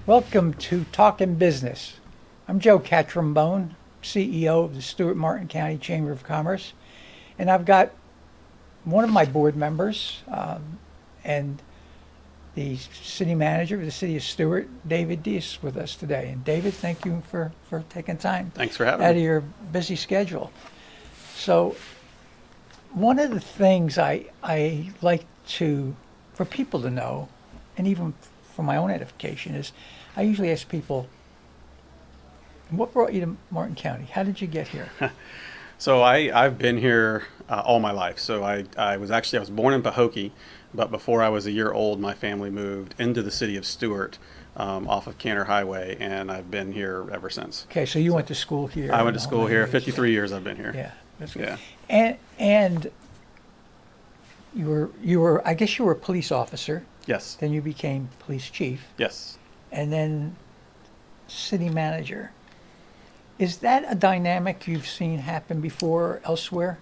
Welcome to Talkin Business. I'm Joe Catrambone, CEO of the Stuart Martin County Chamber of Commerce, and I've got one of my board members and the city manager of the city of Stuart, David Dyess, with us today. And David, thank you for taking time Thanks for having out me. of your busy schedule. So one of the things I like for people to know, and even for my own edification, is I usually ask people, what brought you to Martin County? How did you get here? So I've been here all my life. So I was born in Pahokee, but before I was a year old, my family moved into the city of Stuart off of Cantor Highway, and I've been here ever since. Okay, so you went to school here. I went to and all school that here. years. 53 years I've been here. Yeah, that's good. Yeah. And you were I guess you were a police officer. Yes. Then you became police chief, Yes. and then city manager. Is that a dynamic you've seen happen before elsewhere?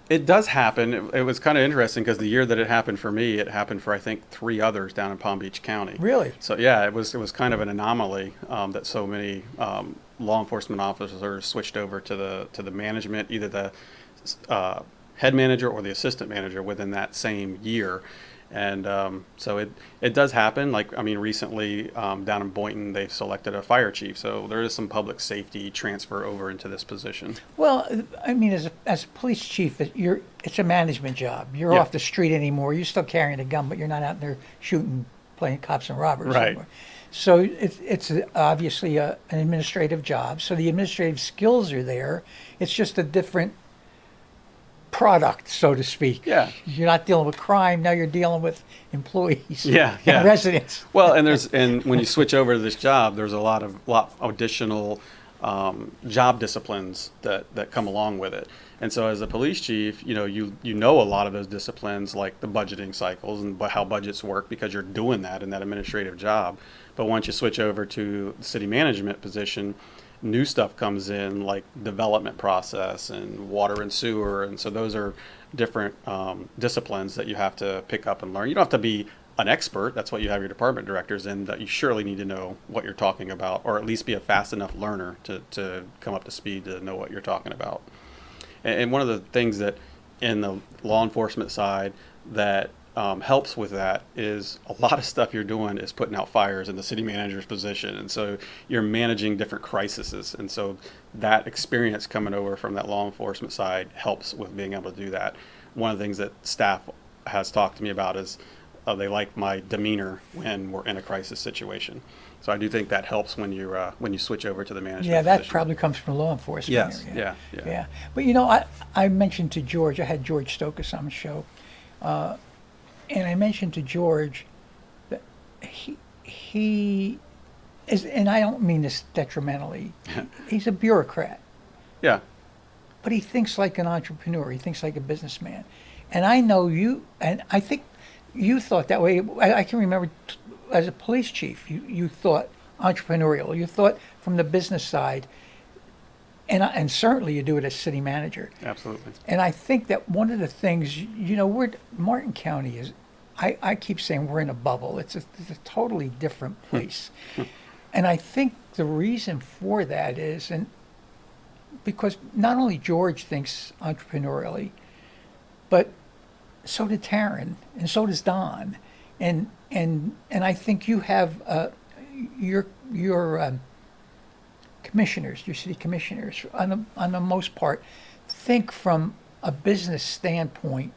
It does happen. It was kind of interesting because the year that it happened for me, it happened for I think 3 others down in Palm Beach County. Really? So yeah, it was kind of an anomaly that so many law enforcement officers switched over to the management, either the head manager or the assistant manager within that same year. And so it does happen. Like, I mean, recently down in Boynton, they've selected a fire chief. So there is some public safety transfer over into this position. Well, I mean, as a police chief, it's a management job. You're Yeah. off the street anymore. You're still carrying a gun, but you're not out there shooting, playing cops and robbers Right. anymore. So it's obviously an administrative job. So the administrative skills are there. It's just a different product, so to speak. Yeah. You're not dealing with crime. Now you're dealing with employees Yeah, and yeah. residents. Well, and when you switch over to this job, there's a lot additional job disciplines that come along with it. And so as a police chief, you know a lot of those disciplines, like the budgeting cycles and how budgets work, because you're doing that in that administrative job. But once you switch over to the city management position, new stuff comes in, like development process and water and sewer, and so those are different disciplines that you have to pick up and learn. You don't have to be an expert. That's what you have your department directors in, that you surely need to know what you're talking about, or at least be a fast enough learner to come up to speed to know what you're talking about. And one of the things that in the law enforcement side that helps with that is a lot of stuff you're doing is putting out fires in the city manager's position. And so you're managing different crises. And so that experience coming over from that law enforcement side helps with being able to do that. One of the things that staff has talked to me about is they like my demeanor when we're in a crisis situation. So I do think that helps when you switch over to the management Yeah, that position. probably comes from law enforcement. Yes, area. yeah. Yeah. But I mentioned to George, I had George Stokas on the show, and I mentioned to George that he is, and I don't mean this detrimentally, he's a bureaucrat, Yeah. but he thinks like an entrepreneur, he thinks like a businessman. And I know you, and I think you thought that way. I can remember as a police chief, you thought entrepreneurial, you thought from the business side, and certainly you do it as city manager. Absolutely. And I think that one of the things, Martin County is, I keep saying we're in a bubble. It's a totally different place. And I think the reason for that is, and because not only George thinks entrepreneurially, but so did Taryn, and so does Don. And I think you have your commissioners, your city commissioners, on the most part, think from a business standpoint.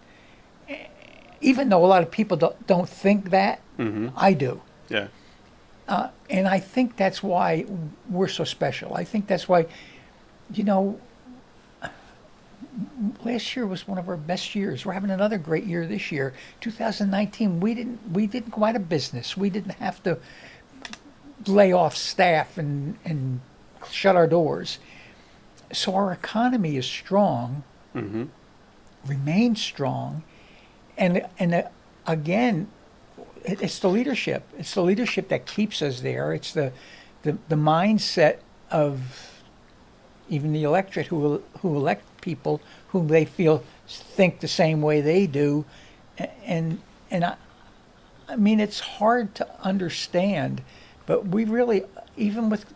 Even though a lot of people don't think that, I do. Yeah. And I think that's why we're so special. I think that's why, last year was one of our best years. We're having another great year this year. 2019, we didn't go out of business. We didn't have to lay off staff and shut our doors. So our economy is strong, remains strong, and again, it's the leadership. It's the leadership that keeps us there. It's the mindset of even the electorate who elect people who they feel think the same way they do, and I mean, it's hard to understand But we really, even with,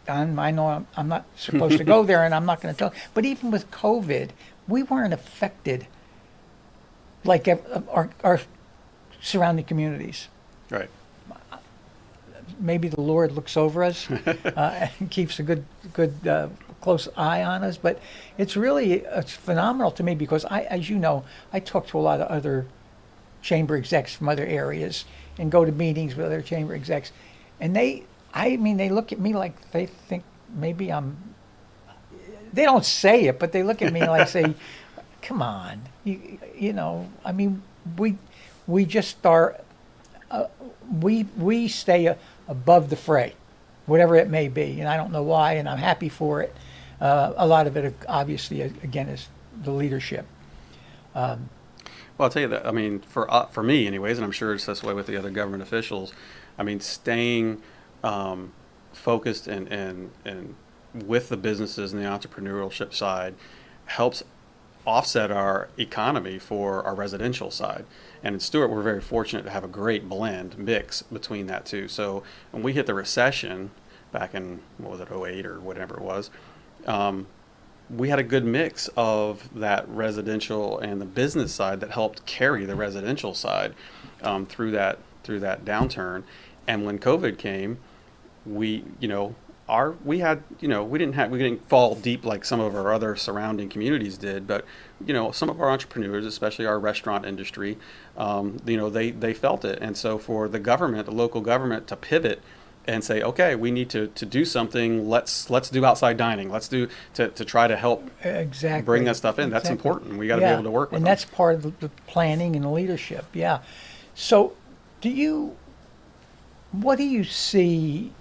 and I know I'm not supposed to go there, and I'm not going to tell. But even with COVID, we weren't affected like our surrounding communities. Right. Maybe the Lord looks over us and keeps a good close eye on us. But it's phenomenal to me because as you know, I talk to a lot of other chamber execs from other areas and go to meetings with other chamber execs, and they look at me like they think maybe they don't say it, but they look at me like say, come on, you know, I mean, we just are, we stay above the fray, whatever it may be, and I don't know why, and I'm happy for it. A lot of it, obviously, again, is the leadership. Well, I'll tell you that. I mean, for me, anyways, and I'm sure it's this way with the other government officials. I mean, staying focused and with the businesses and the entrepreneurship side helps offset our economy for our residential side. And in Stuart, we're very fortunate to have a great mix between that two. So when we hit the recession back in, what was it, '08 or whatever it was, we had a good mix of that residential and the business side that helped carry the residential side through that downturn. And when COVID came, we didn't fall deep like some of our other surrounding communities did, but some of our entrepreneurs, especially our restaurant industry, they felt it. And so for the local government to pivot and say, okay, we need to do something. Let's do outside dining. Let's do to try to help bring that stuff in. That's important. We got to be able to work with them. And that's part of the planning and the leadership. Yeah. So what do you see?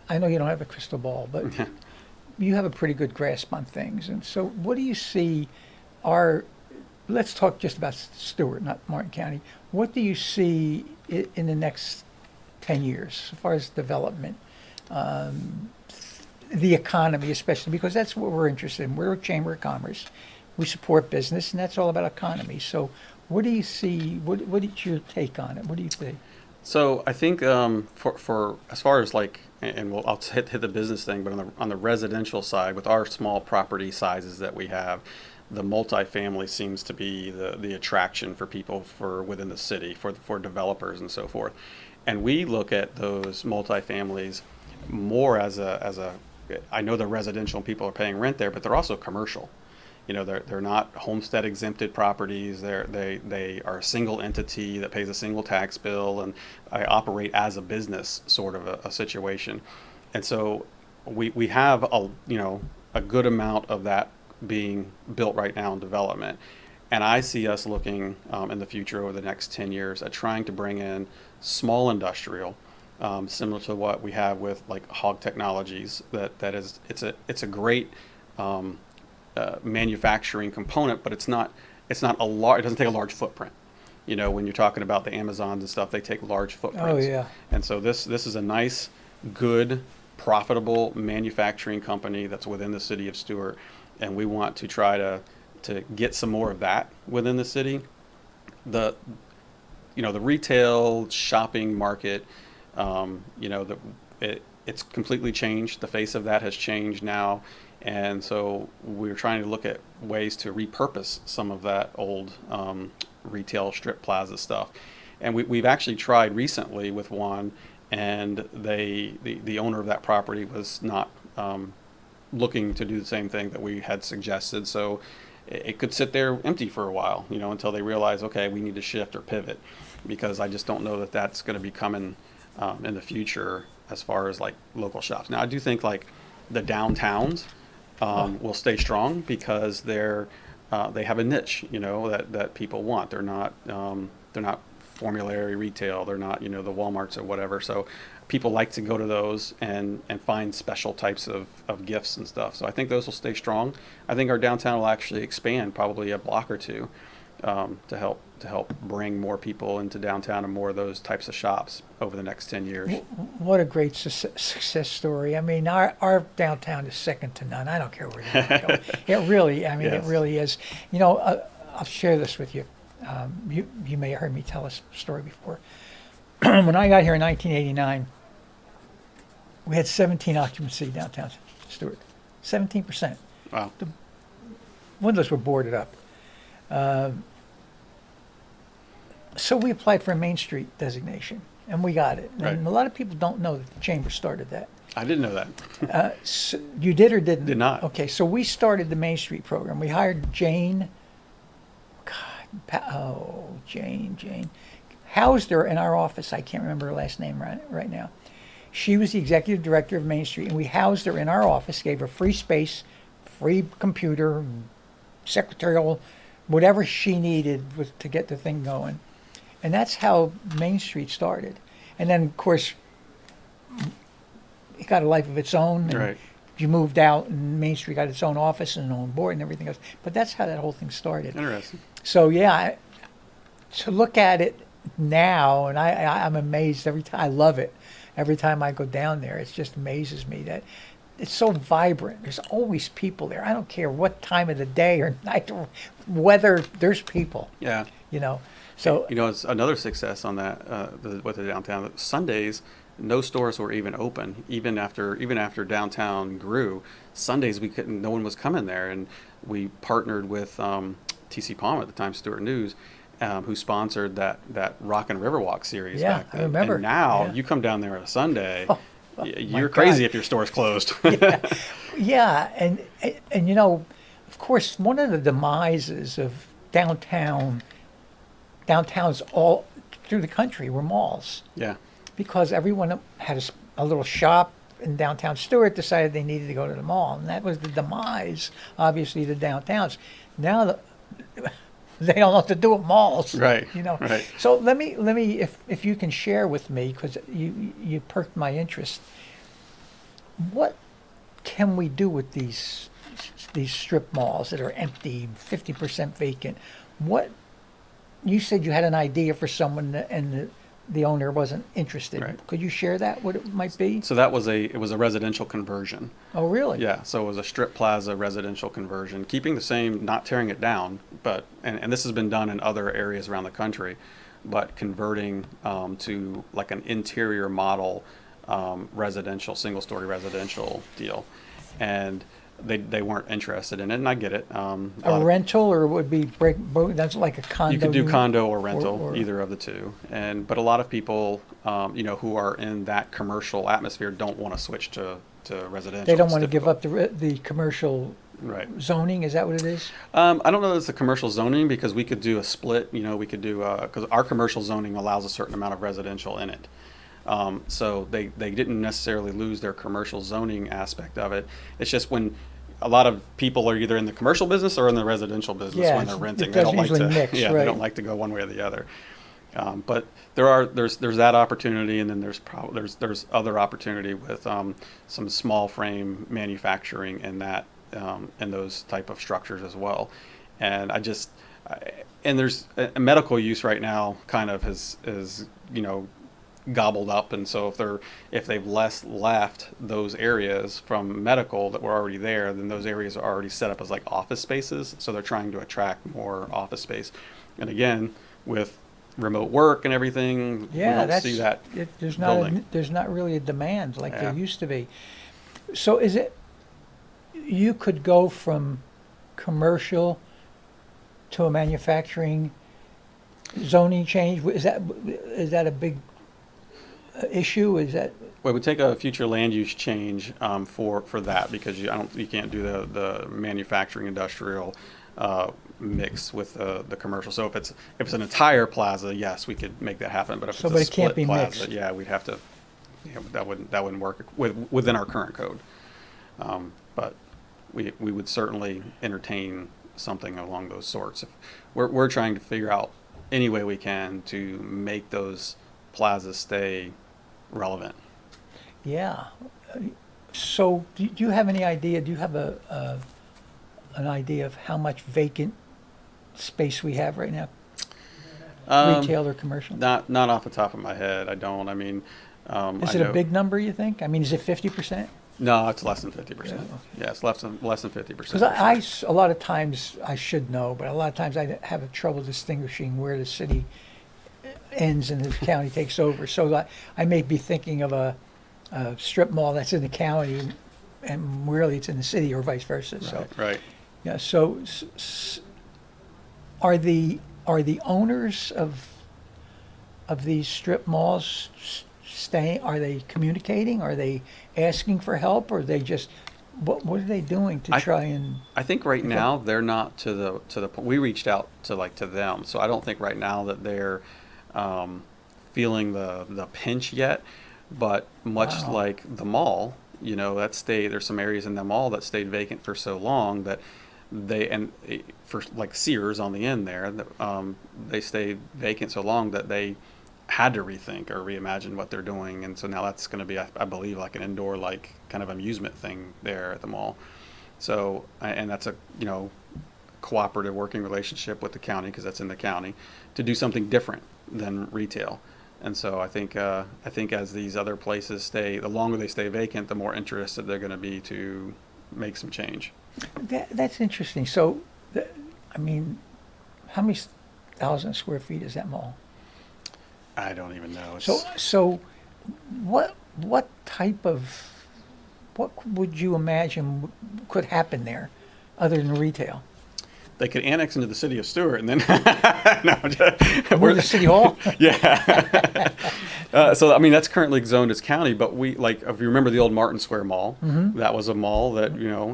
I know you don't have a crystal ball, but you have a pretty good grasp on things. And so what do you see let's talk just about Stuart, not Martin County. What do you see in the next 10 years as far as development, the economy especially, because that's what we're interested in. We're a chamber of commerce. We support business, and that's all about economy. So what do you see? What is your take on it? What do you think? So I think for as far as I'll hit the business thing, but on the residential side, with our small property sizes that we have, the multifamily seems to be the attraction for people within the city, for developers and so forth. And we look at those multifamilies more as I know they're residential and people are paying rent there, but they're also commercial. They're not homestead exempted properties. They are a single entity that pays a single tax bill, and I operate as a business sort of a situation. And so we have a good amount of that being built right now in development. And I see us looking in the future over the next 10 years at trying to bring in small industrial, similar to what we have with like Hog Technologies. It's a great manufacturing component, but it's not a large. It doesn't take a large footprint. When you're talking about the Amazons and stuff, they take large footprints. Oh yeah. And so this is a nice, good, profitable manufacturing company that's within the city of Stuart, and we want to try to get some more of that within the city. The retail shopping market, it's completely changed. The face of that has changed now. And so we're trying to look at ways to repurpose some of that old retail strip plaza stuff. And we've actually tried recently with one, and the owner of that property was not looking to do the same thing that we had suggested. So it could sit there empty for a while, until they realize, okay, we need to shift or pivot, because I just don't know that that's going to be coming in the future as far as like local shops. Now, I do think like the downtowns will stay strong because they have a niche, that people want. They're not formulary retail. They're not, the Walmarts or whatever. So people like to go to those and find special types of gifts and stuff. So I think those will stay strong. I think our downtown will actually expand probably a block or two to help bring more people into downtown and more of those types of shops over the next 10 years. What a great success story. I mean, our downtown is second to none. I don't care where you go. It really, yes. It really is. I'll share this with you. You may have heard me tell this story before. when I got here in 1989, we had 17 occupancy downtown Stuart. 17%. Wow. The windows were boarded up. So we applied for a Main Street designation, and we got it. And Right. a lot of people don't know that the chamber started that. I didn't know that. So you did or didn't? Did not. Okay, so we started the Main Street program. We hired Jane. Jane. Housed her in our office. I can't remember her last name right now. She was the executive director of Main Street, and we housed her in our office, gave her free space, free computer, secretarial, whatever she needed to get the thing going. And that's how Main Street started. And then, of course, it got a life of its own. And Right. you moved out, and Main Street got its own office and own board and everything else. But that's how that whole thing started. Interesting. So, yeah, to look at it now, and I'm amazed every time. I love it. Every time I go down there, it just amazes me that it's so vibrant. There's always people there. I don't care what time of the day or night or weather, there's people, Yeah. you know. So, You know, it's another success on that with the downtown. Sundays, no stores were even open. Even after downtown grew, Sundays no one was coming there, and we partnered with TC Palm at the time, Stuart News, who sponsored that Rock and Riverwalk series. Yeah, back then. I remember. And now Yeah. you come down there on a Sunday, Oh, my you're God. crazy if your store's closed. yeah, and you know, of course, one of the demises of downtowns all through the country were malls, Yeah. because everyone had a little shop in downtown Stuart, decided they needed to go to the mall, and that was the demise, obviously, the downtowns. Now they don't know what to do with malls, Right, You know. right. So let me, if you can share with me, because you perked my interest. What can we do with these strip malls that are empty, 50% vacant? What you said you had an idea for someone, and the owner wasn't interested. Right. Could you share that? What it might be? So it was a residential conversion. Oh, really? Yeah, so it was a strip plaza residential conversion, keeping the same, not tearing it down, but and this has been done in other areas around the country, but converting to like an interior model residential, single-story residential deal, and they weren't interested in it, and I get it. A rental, or would be that's like a condo? You could do unit? condo or rental, or- either of the two. But a lot of people, who are in that commercial atmosphere don't want to switch to residential. They don't It's want to give difficult. up the commercial Right. zoning. Is that what it is? I don't know that it's a commercial zoning, because we could do a split. We could do because our commercial zoning allows a certain amount of residential in it. So they didn't necessarily lose their commercial zoning aspect of it. It's just when a lot of people are either in the commercial business or in the residential business Yeah, when they're renting. it They don't doesn't like to usually mix, they right. don't like to go one way or the other. But there's that opportunity, and then there's other opportunity with some small frame manufacturing in that in those type of structures as well. And and there's a medical use right now kind of is gobbled up, and so if they've left those areas from medical that were already there, then those areas are already set up as like office spaces, so they're trying to attract more office space. And again, with remote work and everything, Yeah, we don't see that there's building. there's not really a demand like there Yeah. used to be. So is it, you could go from commercial to a manufacturing zoning change? Is that a big issue? Is that, Well, it would take a future land use change for that, because you can't do the manufacturing industrial mix with the commercial. So if it's an entire plaza, yes, we could make that happen. But if So, it's but a it can't split be plaza, mixed. yeah, we'd have to. That wouldn't work within our current code. But we would certainly entertain something along those sorts. We're trying to figure out any way we can to make those plazas stay relevant. yeah. So do you have any idea, do you have an idea of how much vacant space we have right now? Retail or commercial? Not off the top of my head. I don't. I mean, Is it a big number, you think? I mean, is it 50%? No, it's less than 50%. Yeah. Yeah, it's less than 50%. Because a lot of times, I should know, but a lot of times I have trouble distinguishing where the city ends and the county takes over. So I may be thinking of a strip mall that's in the county, and really it's in the city, or vice versa. So Right. yeah. So are the owners of these strip malls staying? Are they communicating? Are they asking for help? Or are they just what are they doing to try and? I think right now they're not to the point. We reached out to them, so I don't think right now that they're feeling the pinch yet. But much Wow. like the mall, there's some areas in the mall that stayed vacant for so long that for like Sears on the end there, they stayed vacant so long that they had to rethink or reimagine what they're doing, and so now that's going to be, I believe, like an indoor, like kind of amusement thing there at the mall. So, and that's a cooperative working relationship with the county, because that's in the county, to do something different than retail. And so I think as these other places stay, the longer they stay vacant, the more interested they're going to be to make some change. That's interesting. So, I mean, how many thousand square feet is that mall? I don't even know. So, what type of what would you imagine could happen there, other than retail? They could annex into the city of Stuart, and then We're the city hall. Yeah. So I mean, that's currently zoned as county, but if you remember the old Martin Square Mall, that was a mall that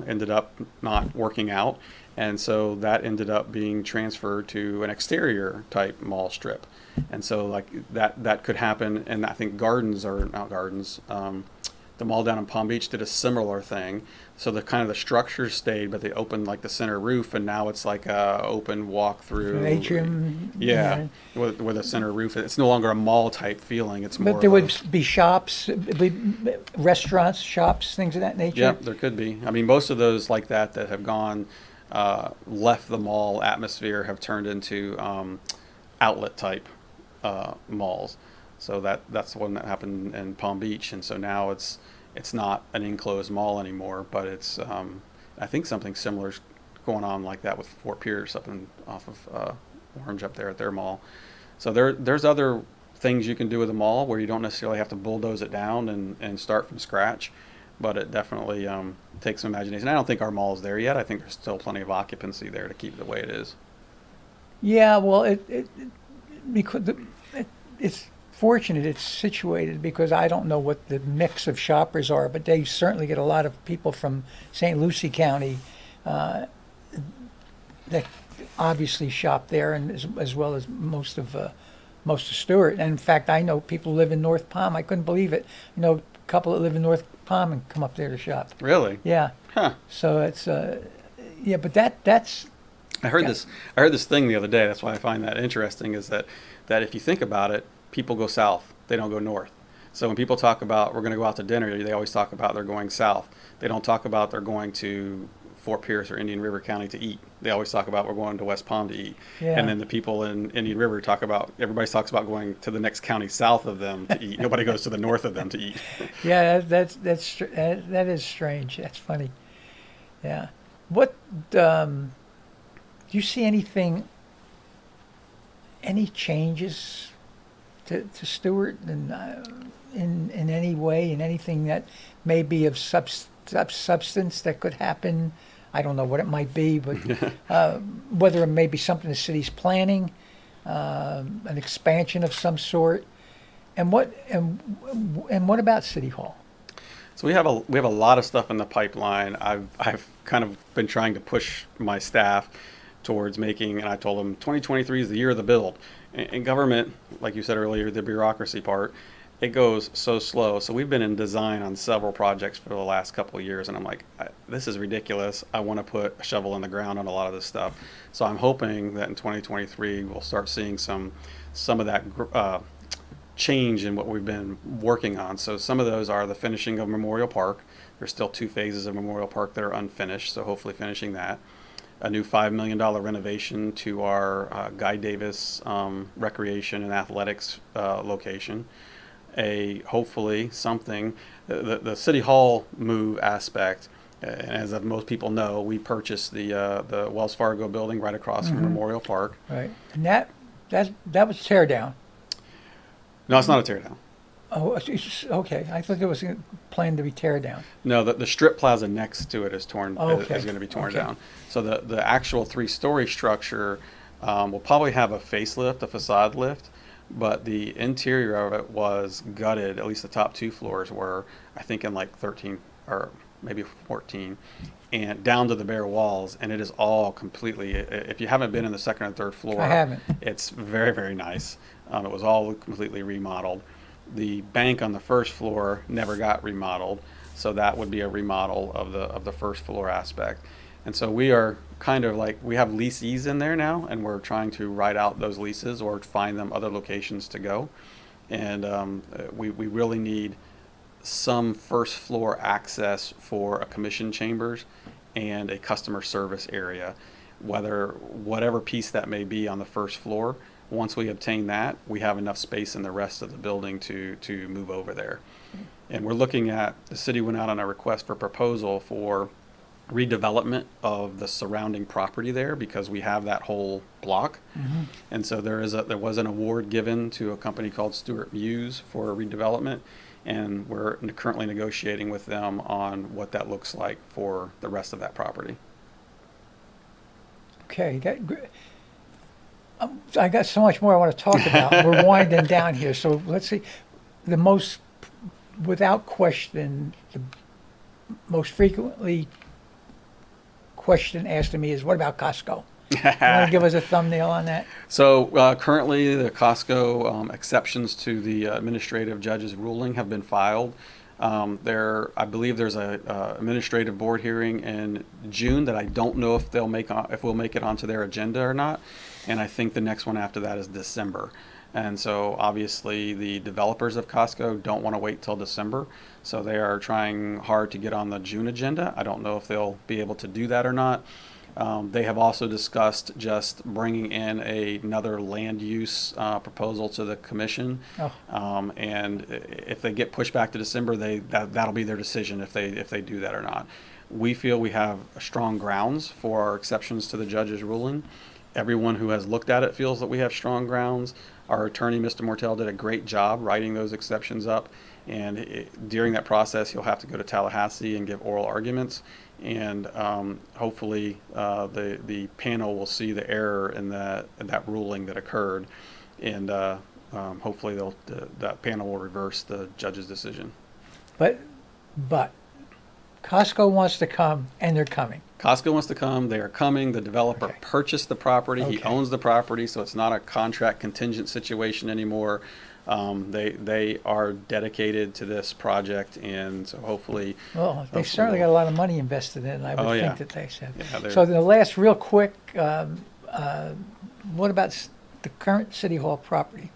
ended up not working out, and so that ended up being transferred to an exterior type mall strip, and so like that could happen. And I think Gardens, or not Gardens, the mall down in Palm Beach did a similar thing. So the structure stayed, but they opened like the center roof, and now it's like a open walk through. An atrium. Yeah, with a center roof. It's no longer a mall type feeling. It's more. But there would be shops, restaurants, shops, things of that nature. Yeah, there could be. I mean, most of those like that have gone, left the mall atmosphere, have turned into outlet type malls. So that's the one that happened in Palm Beach, and so now it's not an enclosed mall anymore, but it's I think something similar is going on like that with Fort Pierce off of Orange up there at their mall. So there's other things you can do with a mall where you don't necessarily have to bulldoze it down and start from scratch, but it definitely takes some imagination. I don't think our mall is there yet. I think there's still plenty of occupancy there to keep it the way it is. Yeah, well, it's fortunate it's situated, because I don't know what the mix of shoppers are, but they certainly get a lot of people from St. Lucie County that obviously shop there, and as well as most of Stuart. And in fact, I know people who live in North Palm. I couldn't believe it. I know a couple that live in North Palm and come up there to shop. Really? Yeah. Huh. So it's yeah, but that's. I heard this thing the other day. That's why I find that interesting. Is that if you think about it, people go south. They don't go north. So when people talk about we're going to go out to dinner, they always talk about they're going south. They don't talk about they're going to Fort Pierce or Indian River County to eat. They always talk about we're going to West Palm to eat. Yeah. And then the people in Indian River everybody talks about going to the next county south of them to eat. Nobody goes to the north of them to eat. Yeah, that is strange. That's funny. Yeah. What do you see any changes to Stuart and in any way, in anything that may be of substance that could happen? I don't know what it might be, but whether it may be something the city's planning, an expansion of some sort, and what about City Hall? So we have a lot of stuff in the pipeline. I've kind of been trying to push my staff towards making, and I told them 2023 is the year of the build. In government, like you said earlier, the bureaucracy part, it goes so slow. So we've been in design on several projects for the last couple of years, and I'm like, this is ridiculous. I want to put a shovel in the ground on a lot of this stuff. So I'm hoping that in 2023 we'll start seeing some of that change in what we've been working on. So some of those are the finishing of Memorial Park. There's still 2 phases of Memorial Park that are unfinished, so hopefully finishing that. A new $5 million renovation to our Guy Davis recreation and athletics location. Hopefully something, the City Hall move aspect, as most people know, we purchased the Wells Fargo building right across from Memorial Park. Right, and that was tear down. No, it's not a tear down. Oh, okay. I thought there was a plan to be tear down. No, the strip plaza next to it is Okay. is going to be torn Okay. down. So the actual 3-story structure will probably have a facelift, a facade lift, but the interior of it was gutted. At least the top 2 floors were, I think, in like 13 or maybe 14, and down to the bare walls. And it is all completely. If you haven't been in the second and third floor, I haven't. It's very, very nice. It was all completely remodeled. The bank on the first floor never got remodeled, so that would be a remodel of the first floor aspect. And so we are kind of like, we have leasees in there now, and we're trying to write out those leases or find them other locations to go. And we really need some first floor access for a commission chambers and a customer service area, whatever piece that may be on the first floor. Once we obtain that, we have enough space in the rest of the building to move over there. And we're looking at, the city went out on a request for proposal for redevelopment of the surrounding property there, because we have that whole block. Mm-hmm. And so there was an award given to a company called Stuart for redevelopment, and we're currently negotiating with them on what that looks like for the rest of that property. Okay. I got so much more I want to talk about. We're winding down here, so let's see. Without question, the most frequently question asked of me is, what about Costco? You want to give us a thumbnail on that? So currently, the Costco exceptions to the administrative judge's ruling have been filed. I believe there's a administrative board hearing in June that I don't know if we'll make it onto their agenda or not. And I think the next one after that is December. And so obviously the developers of Costco don't want to wait till December. So they are trying hard to get on the June agenda. I don't know if they'll be able to do that or not. They have also discussed just bringing in another land use proposal to the commission. Oh. And if they get pushed back to December, that'll be their decision if they do that or not. We feel we have strong grounds for our exceptions to the judge's ruling. Everyone who has looked at it feels that we have strong grounds. Our attorney, Mr. Mortel, did a great job writing those exceptions up. And during that process, he'll have to go to Tallahassee and give oral arguments. And hopefully the panel will see the error in that ruling that occurred. And hopefully that panel will reverse the judge's decision. But Costco wants to come, and they're coming. Costco wants to come. They are coming. The developer Okay. purchased the property. He Okay. owns the property, so it's not a contract contingent situation anymore. They are dedicated to this project, and so hopefully. Well, they certainly got a lot of money invested in it, I would Oh, yeah. think that they said. Yeah, So the last real quick, what about the current City Hall property?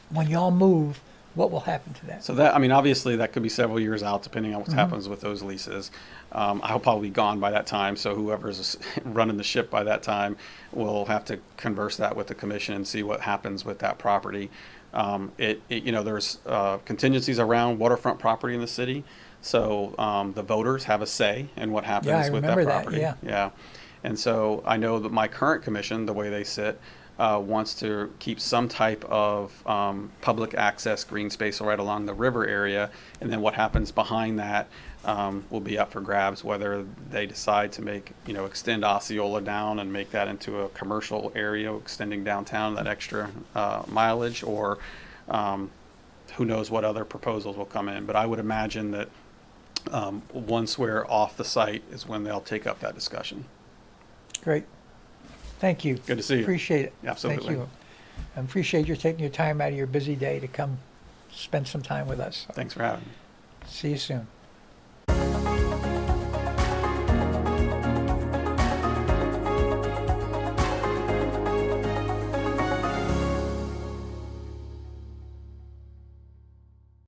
When y'all move, what will happen to that? So that, I mean, obviously that could be several years out, depending on what happens with those leases. I'll probably be gone by that time, so whoever's running the ship by that time will have to converse that with the commission and see what happens with that property. There's contingencies around waterfront property in the city, so the voters have a say in what happens Yeah, I with that remember that, property. yeah. And so I know that my current commission, the way they sit, wants to keep some type of public access green space right along the river area, and then what happens behind that will be up for grabs, whether they decide to extend Osceola down and make that into a commercial area extending downtown, that extra mileage, or who knows what other proposals will come in. But I would imagine that once we're off the site is when they'll take up that discussion. Great. Thank you. Good to see you. Appreciate it. Absolutely. Thank you. I appreciate you taking your time out of your busy day to come spend some time with us. Thanks for having me. See you soon.